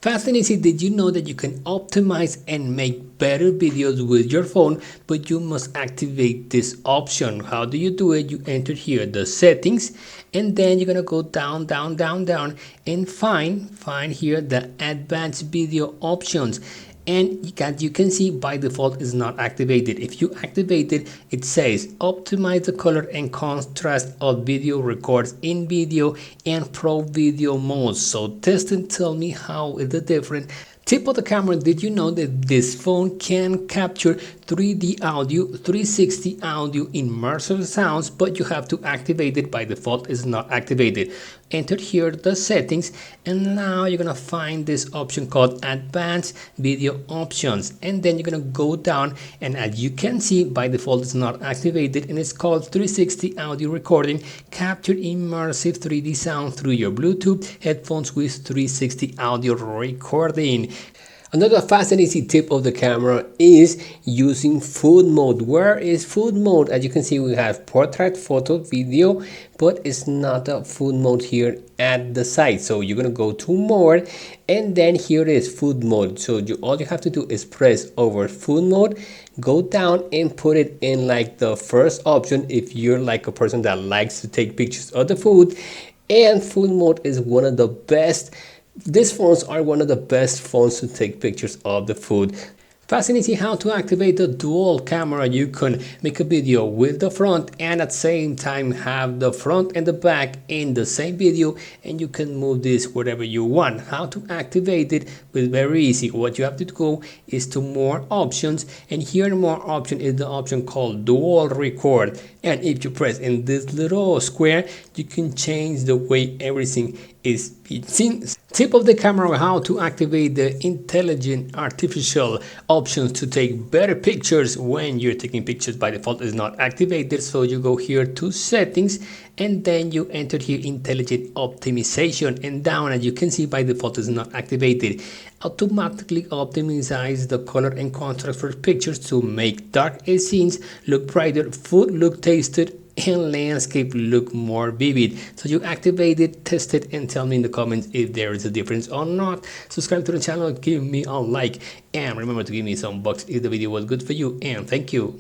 Fast and easy, did you know that you can optimize and make better videos with your phone, but you must activate this option? How do you do it? You enter here the settings, and then you're gonna go down and find here the advanced video options. And you can see by default is not activated. If you activate it, it says optimize the color and contrast of video records in video and pro video modes. So test and tell me how is it different. Tip of the camera, did you know that this phone can capture 3D audio, 360 audio, immersive sounds, but you have to activate it. By default is not activated. Enter here the settings, and now you're gonna find this option called advanced video options, and then you're gonna go down, and as you can see by default it's not activated, and it's called 360 audio recording, capture immersive 3D sound through your Bluetooth headphones with 360 audio recording. Another fast and easy tip of the camera is using food mode. Where is food mode? As you can see, we have portrait, photo, video, but it's not a food mode here at the side. So you're gonna go to more, and then here is food mode. So all you have to do is press over food mode, go down and put it in like the first option if you're like a person that likes to take pictures of the food. And food mode is one of the best. These phones are one of the best phones to take pictures of the food. Fast and easy how to activate the dual camera. You can make a video with the front and at the same time have the front and the back in the same video, and you can move this wherever you want. How to activate it is very easy. What you have to go is to more options, and here in more option is the option called dual record, and if you press in this little square you can change the way everything is seen. Tip of the camera, how to activate the intelligent artificial options to take better pictures when you're taking pictures. By default is not activated, so you go here to settings, and then you enter here intelligent optimization, and down as you can see by default is not activated. Automatically optimize the color and contrast for pictures to make dark scenes look brighter, food look tasted, and landscape look more vivid. So you activate it, test it, and tell me in the comments if there is a difference or not. Subscribe to the channel, give me a like, and remember to give me some bucks if the video was good for you, and thank you.